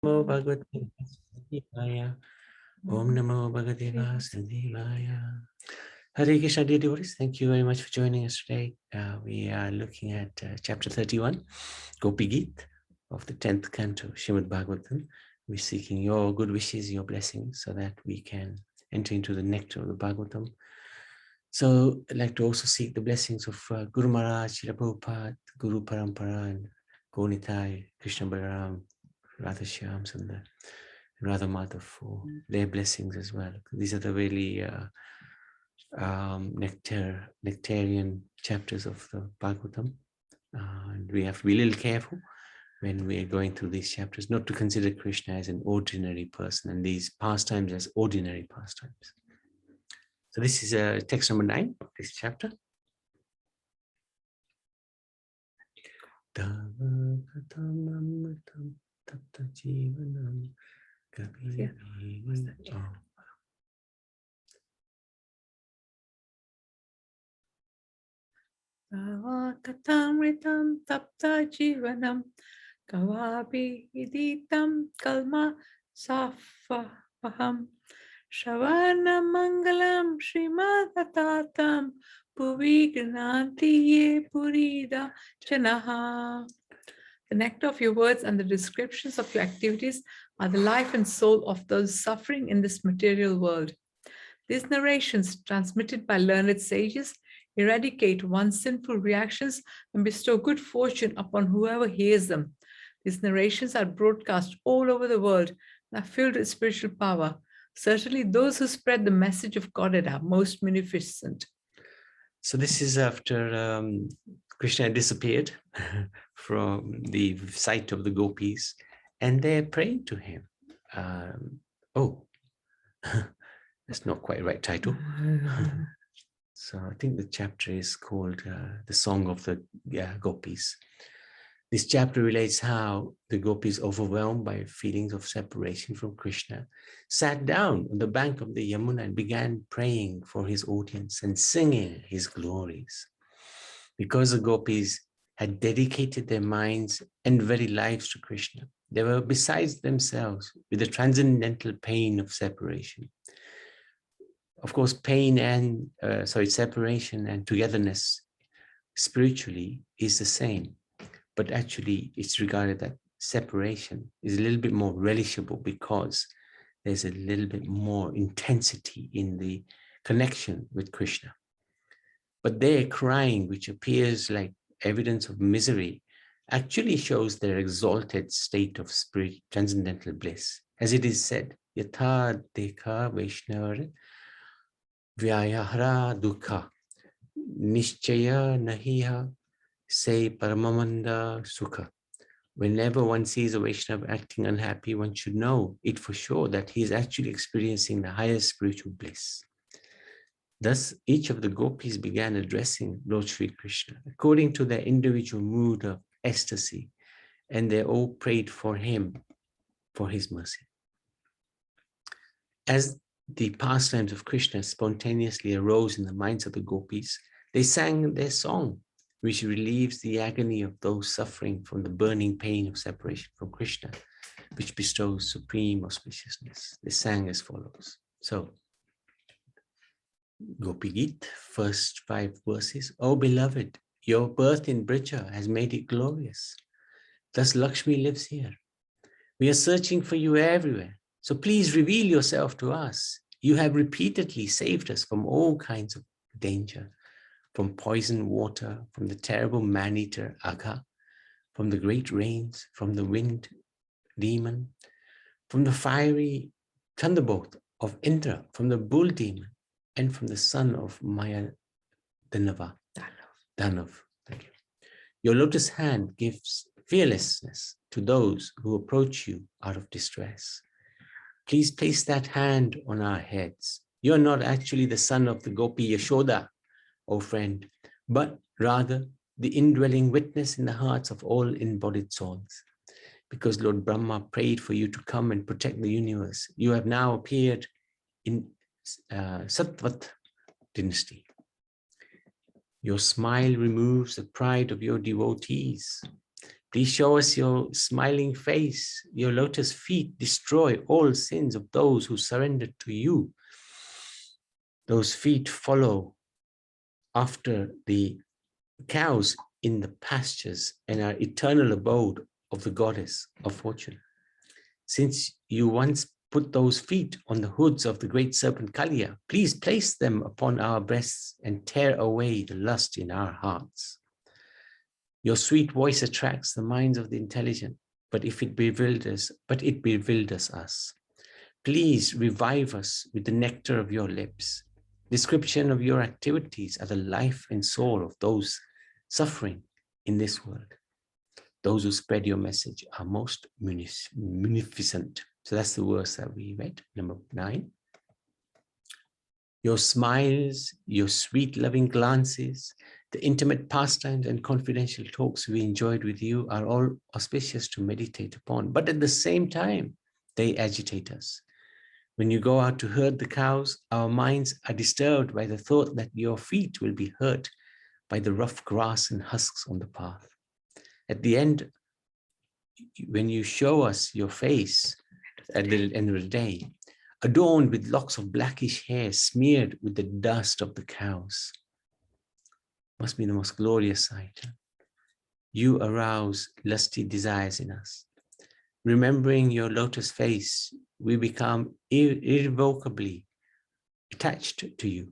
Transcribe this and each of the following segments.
Namo Bhagavate Vasudevaya. Om Namo Bhagavate Vasudevaya. Hare Krishna, dear devotees. Thank you very much for joining us today. We are looking at chapter 31, Gopi Geet of the 10th Canto, Srimad Bhagavatam. We're seeking your good wishes, your blessings, so that we can enter into the nectar of the Bhagavatam. So I'd like to also seek the blessings of Guru Maharaj, Srila Prabhupada, Guru Parampara, and Gonitai, Krishna Balaram, Radha Shyam Sundar, and Radha Madhav for their blessings as well. These are the really nectarian chapters of the Bhagavatam. And we have to be a little careful when we are going through these chapters, not to consider Krishna as an ordinary person and these pastimes as ordinary pastimes. So this is text number 9 of this chapter. Katamritam tapta jivanam kavapi iditam kalma safaham Shravana mangalam srimad Puvi gnanti ye purida chanaha. The nectar of your words and the descriptions of your activities are the life and soul of those suffering in this material world. These narrations, transmitted by learned sages, eradicate one's sinful reactions and bestow good fortune upon whoever hears them. These narrations are broadcast all over the world and are filled with spiritual power. Certainly, those who spread the message of Godhead are most munificent. So this is after Krishna disappeared from the sight of the gopis, and they're praying to him. That's not quite the right title. So I think the chapter is called The Song of the Gopis. This chapter relates how the gopis, overwhelmed by feelings of separation from Krishna, sat down on the bank of the Yamuna and began praying for his audience and singing his glories. Because the gopis had dedicated their minds and very lives to Krishna, they were besides themselves with the transcendental pain of separation. Of course, separation and togetherness spiritually is the same, but actually it's regarded that separation is a little bit more relishable because there's a little bit more intensity in the connection with Krishna. But their crying, which appears like evidence of misery, actually shows their exalted state of spirit, transcendental bliss. As it is said, Yatha Dekha Vaishnava Vyayahara Dukha Nishchaya Nahiha Se Paramamanda Sukha. Whenever one sees a Vaishnava acting unhappy, one should know it for sure that he is actually experiencing the highest spiritual bliss. Thus, each of the gopis began addressing Lord Sri Krishna according to their individual mood of ecstasy, and they all prayed for him, for his mercy. As the pastimes of Krishna spontaneously arose in the minds of the gopis, they sang their song, which relieves the agony of those suffering from the burning pain of separation from Krishna, which bestows supreme auspiciousness. They sang as follows. So, Gopi Geet, first 5 verses. Oh beloved, your birth in Brija has made it glorious. Thus Lakshmi lives here. We are searching for you everywhere. So please reveal yourself to us. You have repeatedly saved us from all kinds of danger, from poisoned water, from the terrible man-eater Agha, from the great rains, from the wind demon, from the fiery thunderbolt of Indra, from the bull demon, and from the son of Maya Danav. Thank you. Your lotus hand gives fearlessness to those who approach you out of distress. Please place that hand on our heads. You're not actually the son of the Gopi Yashoda, O friend, but rather the indwelling witness in the hearts of all embodied souls. Because Lord Brahma prayed for you to come and protect the universe, you have now appeared in Sattvat dynasty. Your smile removes the pride of your devotees. Please show us your smiling face, your lotus feet destroy all sins of those who surrendered to you. Those feet follow after the cows in the pastures and are eternal abode of the goddess of fortune. Since you once put those feet on the hoods of the great serpent Kaliya, please place them upon our breasts and tear away the lust in our hearts. Your sweet voice attracts the minds of the intelligent, but it bewilders us. Please revive us with the nectar of your lips. Description of your activities are the life and soul of those suffering in this world. Those who spread your message are most munificent. So that's the verse that we read, number 9. Your smiles, your sweet loving glances, the intimate pastimes and confidential talks we enjoyed with you are all auspicious to meditate upon, but at the same time, they agitate us. When you go out to herd the cows, our minds are disturbed by the thought that your feet will be hurt by the rough grass and husks on the path. At the end, when you show us your face at the end of the day, adorned with locks of blackish hair smeared with the dust of the cows, must be the most glorious sight. You arouse lusty desires in us. Remembering your lotus face, we become irrevocably attached to you.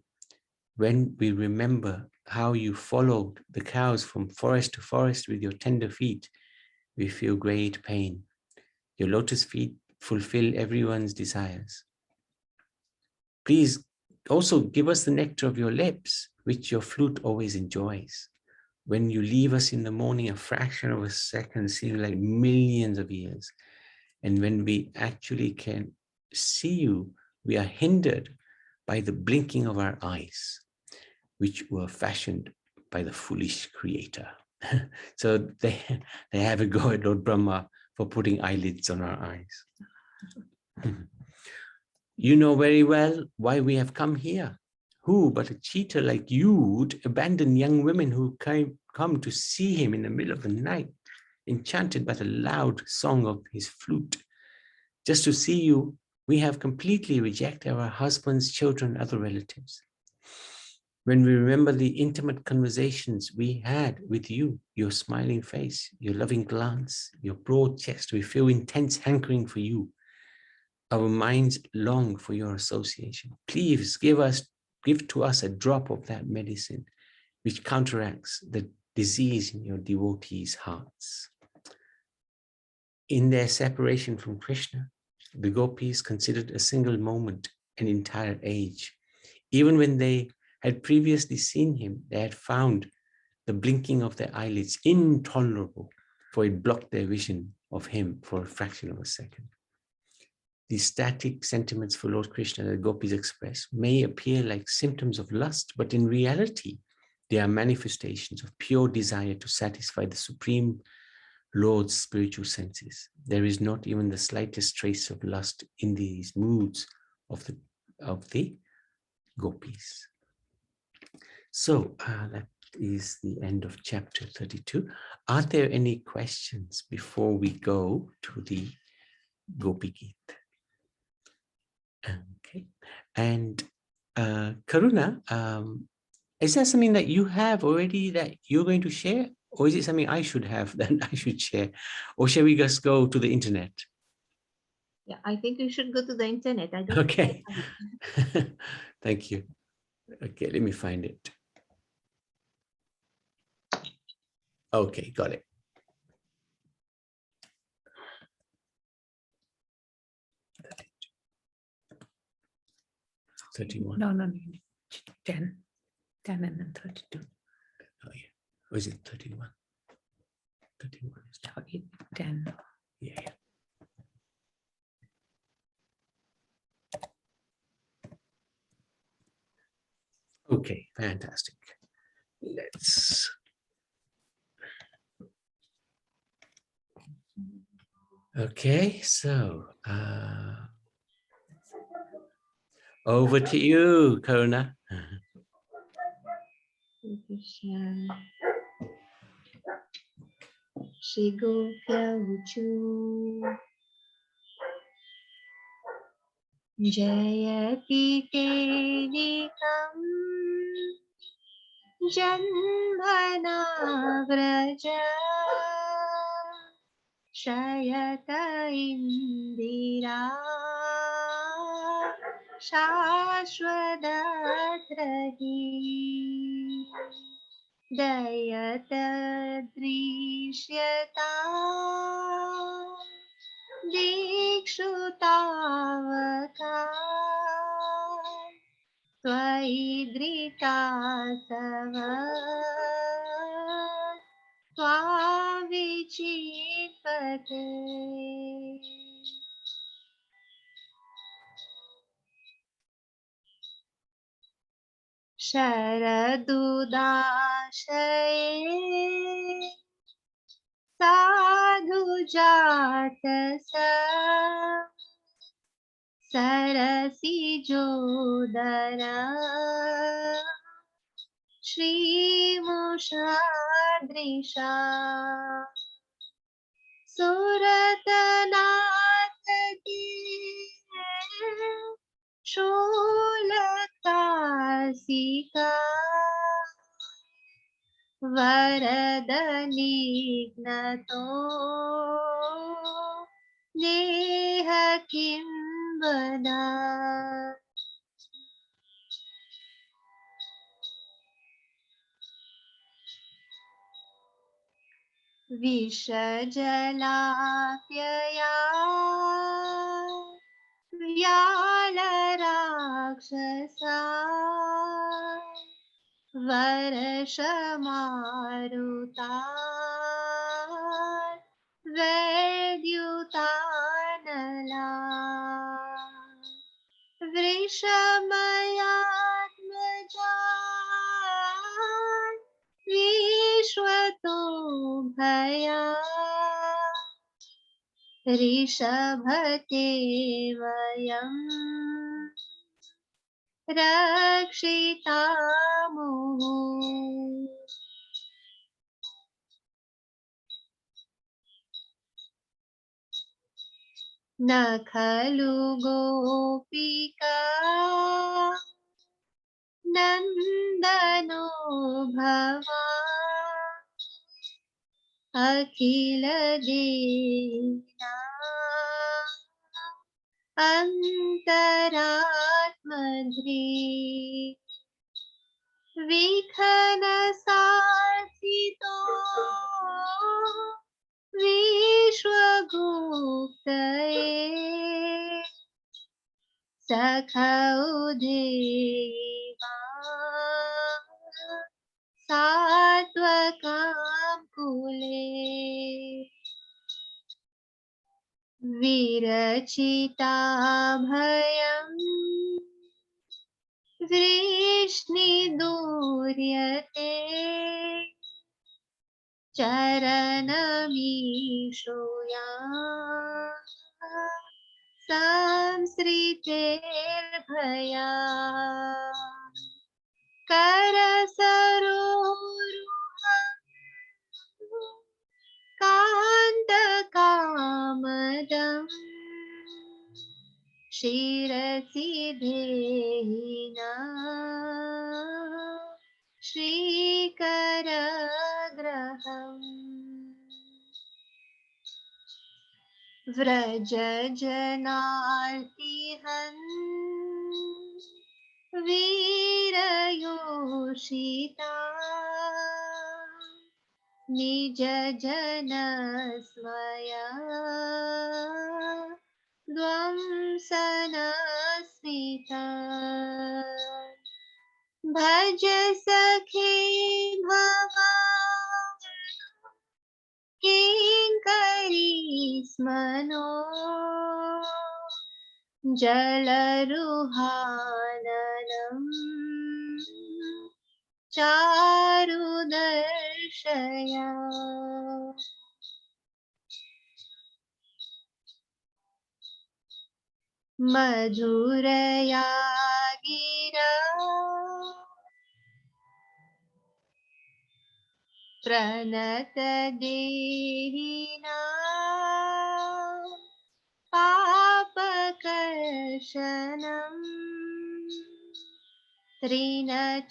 When we remember how you followed the cows from forest to forest with your tender feet, we feel great pain. Your lotus feet fulfill everyone's desires. Please also give us the nectar of your lips, which your flute always enjoys. When you leave us in the morning, a fraction of a second seems like millions of years. And when we actually can see you, we are hindered by the blinking of our eyes, which were fashioned by the foolish creator. So they have a go at Lord Brahma for putting eyelids on our eyes. You know very well why we have come here. Who but a cheater like you would abandon young women who come to see him in the middle of the night, enchanted by the loud song of his flute? Just to see you, we have completely rejected our husbands, children, other relatives. When we remember the intimate conversations we had with you, your smiling face, your loving glance, your broad chest, we feel intense hankering for you. Our minds long for your association. Please give to us a drop of that medicine which counteracts the disease in your devotees' hearts. In their separation from Krishna, the gopis considered a single moment an entire age. Even when they had previously seen him, they had found the blinking of their eyelids intolerable, for it blocked their vision of him for a fraction of a second. These static sentiments for Lord Krishna that gopis express may appear like symptoms of lust, but in reality, they are manifestations of pure desire to satisfy the Supreme Lord's spiritual senses. There is not even the slightest trace of lust in these moods of the gopis. So that is the end of chapter 32. Are there any questions before we go to the Gopi Geet? Okay. And Karuna, is that something that you have already that you're going to share? Or is it something I should have that I should share? Or shall we just go to the internet? Yeah, I think you should go to the internet. I don't Okay. Thank you. Okay, let me find it. Okay, got it. $31. No. 10 and then 32. Oh yeah. Or is it 31? 31 is 10. yeah. Okay, fantastic. Let's okay, so over to you, Karuna. श्रीगोभ्य ऊचु जयति केलिकम् जन्मना व्रज शयत इन्दिरा शाश्वतत्रही दयत दृश्यता दीक्षुतावका त्वयि धृतासव त्वाविचित्पते शरदुदाशये साधुजातस सरसिजोदर श्रीमुषादृशा सुरतनाथकी शूलकासिका वरदनिघ्नतो नेह किं वद विषजलाप्यया व्यालराक्षसा वर्षमारुता वैद्युतानला वृषमयात्मजा विश्वतो भया ऋषभते वयम् रक्षितामुः न खलु गोपिका नन्दनो भवान् अखिल दीना अन्तरात्मधृ विखन साधितो विश्वगुप्तये सखौ देवा सात्वकां कुले विरचिता भयम् वृष्णिदूर्यते चरणमीशुया संसृतेर्भया करसरोरुहं कान्तकामदम् शिरसि देहिना श्रीकरग्रहम् व्रजजनार्तिहन् वीरयोषिता निज जन स्मया ध्वंसनस्मिता भज सखे भवान् किङ्करी स्मनो जलरुहाननम् चारुदर्शया मधुरया गिरा प्रणतदेहिना पापकर्षणम् त्रिनचरानुगम्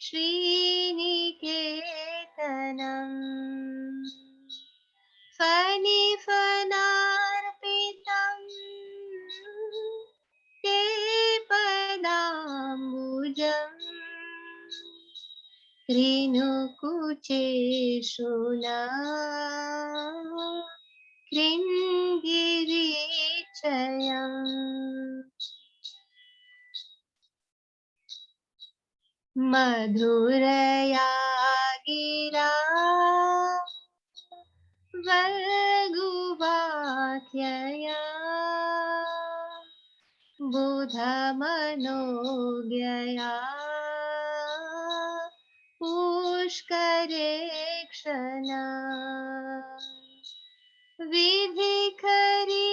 श्रीनिकेतनम् फनिफनार्पितम् ते पदाम्बुजम् त्रिनुकुचेषुना कृङ्गिरीचयम् मधुरया गिरा वर्गुवाक्यया बुधमनोज्ञया पुष्करे क्षणा विधिकरीरिवा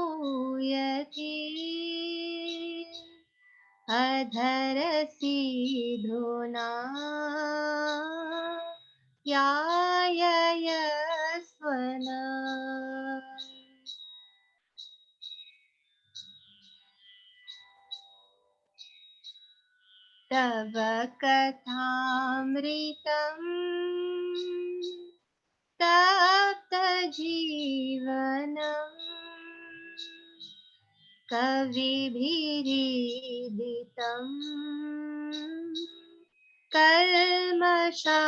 वीरमूयति अधरसिधुना याययस्वना तव कथामृतम् तप्तजीवनम् कविभिरीदितम् कल्मषापहम्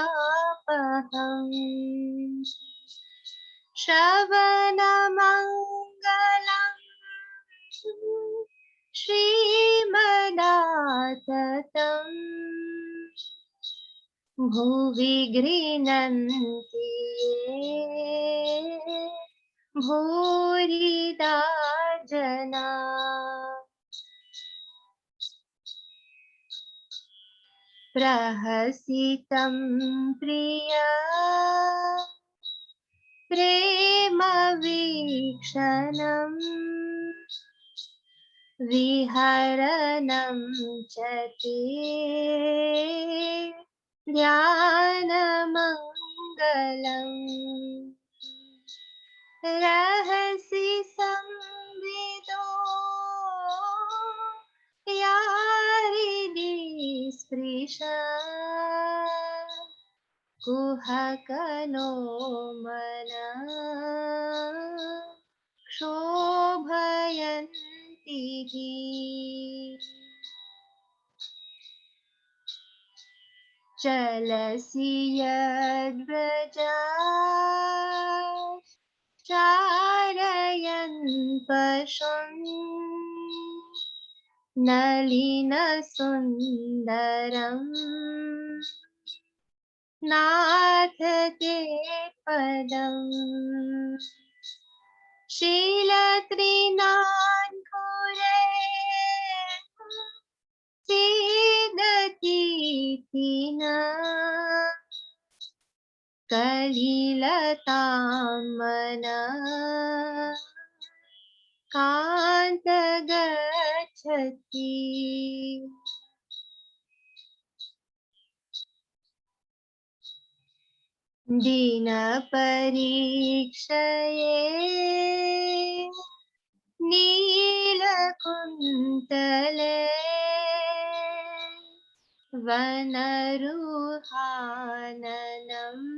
श्रवणमङ्गलम् श्रीमदाततम् भुवि गृह्णन्ति ये भूरिदा जना प्रहसितं प्रिया प्रेमवीक्षणम् विहरणं च ते ध्यानमङ्गलम् रहसि संविदो यारिदि स्पृशा कुहकनो मना क्षोभयन्तिः चलसि यद्व्रजा चारयन् पशुन् नलिनसुन्दरम् नाथ ते पदम् शीलत्रिनान्कुरे सीदतीतिना कलिलतां मना कान्त गच्छति दिनपरीक्षये नीलकुन्तले वनरुहाननम्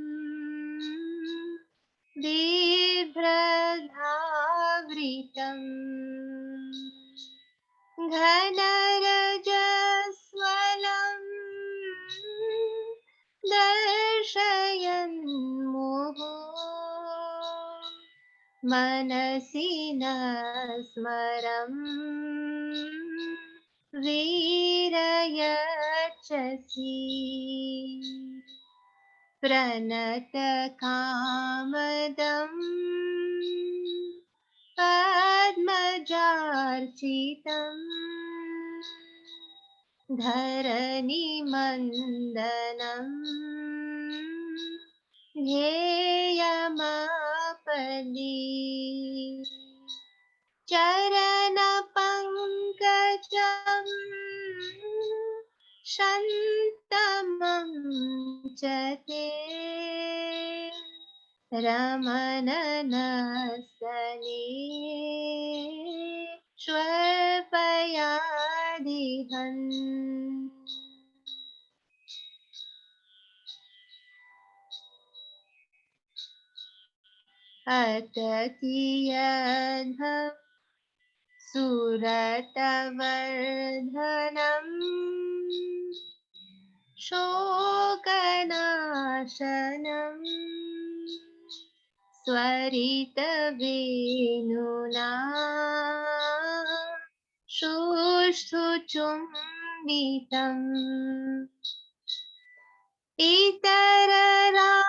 बिभ्रद्धावृतम् घनरजस्वलम् दर्शयन् मुहुः मनसि न स्मरम् वीरयच्छसि प्रणतकामदम् पद्मजार्चितम् धरणिमन्दनम् ध्येयमापदि चरणपङ्कजम् शन्तमं च ते रमणनस्तने श्वर्पयादिहन् अतकियद्भव सुरतवर्धनम् शोकनाशनम् स्वरितवेणुना शुश्रुचुम्बितम् इतरराग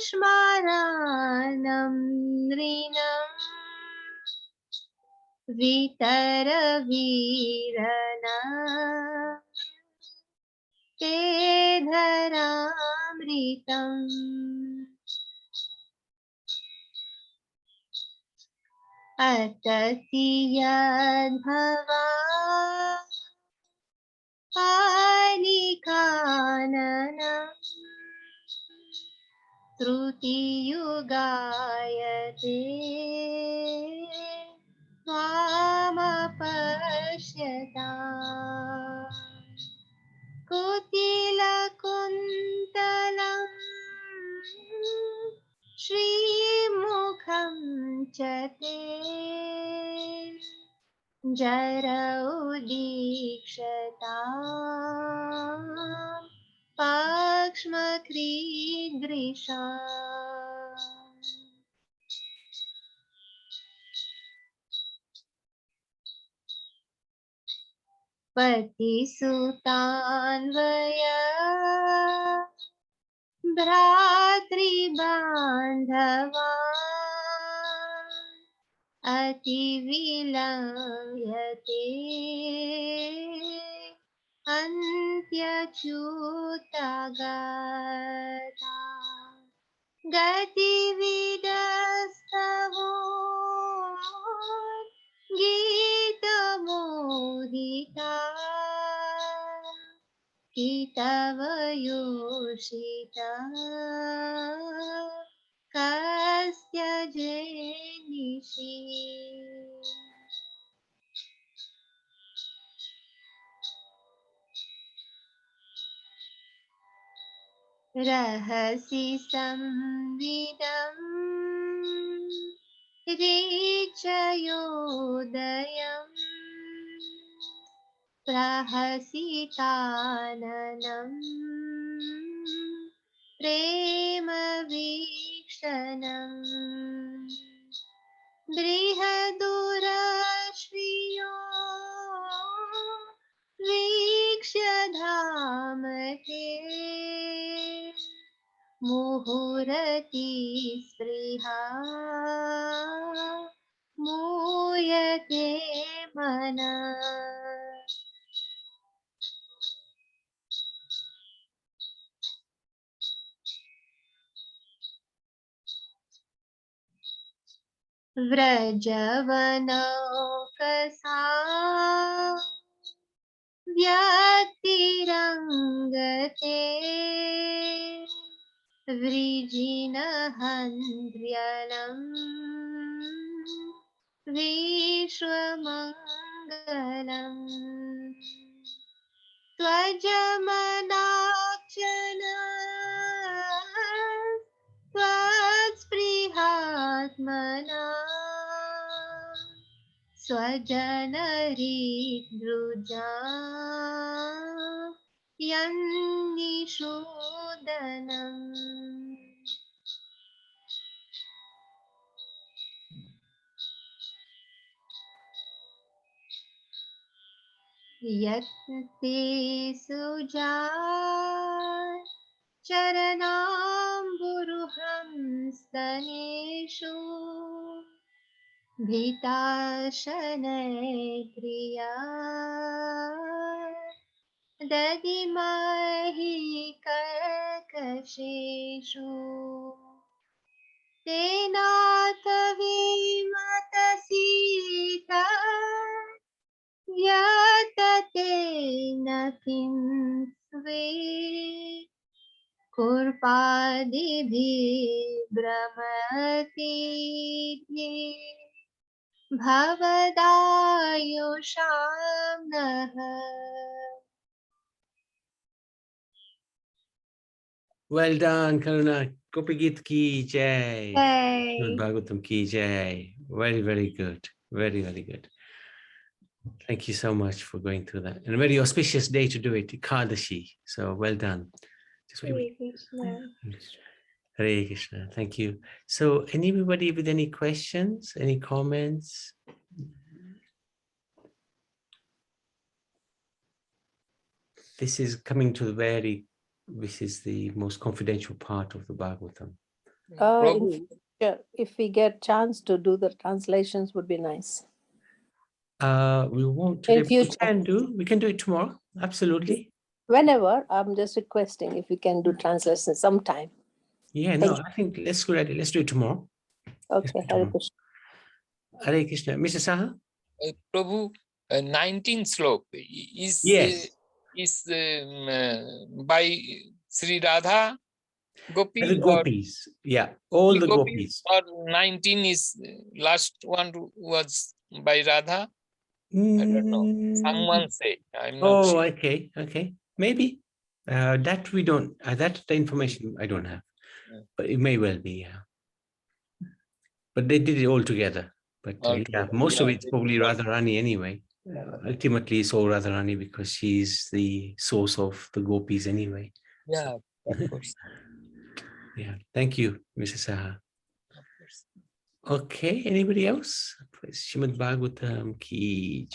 विस्मराणं नृणम् वितरवीरना ते धरामृतम् अतति यद्भवा पानिकाननम् श्रुतियुगायते त्वामपश्यता कुटिलकुन्तलं श्रीमुखं च ते जरौदीक्षता पाक्ष्मक्रीदृशा पतिसुतान्वया भ्रातृबान्धवा अतिविलम्यते अन्त्यच्युतगाथा गतिविदस्तवो गीतमोहिता कितवयोषिता कस्य जेनिषि रहसि संविदम् ऋचयोदयम् प्रहसिताननम् प्रेमवीक्षणम् बृहदुरश्रियो वीक्ष्य धामते मुहुरति स्पृहा मूयते मनः व्रजवनौकसा व्यक्तिरङ्गते वृजिनहन्त्र्यलम् विश्वमङ्गलम् त्वजमनाक्षण त्वत्स्पृहात्मना स्वजनहृद्रुजा यन्निषूदनम् यत्ते सुजा चरणाम्बुरुहं स्तनेषु भीताशनैक्रिया ददिमहि कर्कशेषु तेनाथ विमत सीता यततेन किं स्वे कुर्पादिभिर्भ्रमतीत्ये भवदायुषां नः. Well done, Karuna. Gopi Geet ki jai. Yay. Srimad Bhagavatam ki jai. Very, very good. Very, very good. Thank you so much for going through that. And a very auspicious day to do it, Kadashi. So well done. Just wait. Hare Krishna. Hare Krishna. Thank you. So anybody with any questions, any comments? This is coming to this is the most confidential part of the Bhagavatam. In Prabhu, future, if we get chance to do the translations would be nice. We won't today, In but we future. can do it tomorrow. Absolutely. Whenever, I'm just requesting if we can do translation sometime. Yeah, Thank no, I think let's go at it. Let's do it tomorrow. Okay, Hare Krishna. Hare Krishna. Mr. Saha? Prabhu, 19th slok is Yes. by Sri Radha Gopi The or gopis. Yeah, all only the gopis. or 19 is last one was by Radha. I don't know. Someone say. I'm not Oh, sure. okay, okay. Maybe. That we don't, that the information I don't have. Yeah. But it may well be, yeah. But they did it all together. But All yeah, together. most of Yeah, it's probably Radharani anyway. Ultimately, it's all Radharani because she's the source of the gopis anyway. Yeah, of course. Yeah, thank you, Mrs. Saha. Of course. Okay, anybody else? Srimad Bhagavatam ki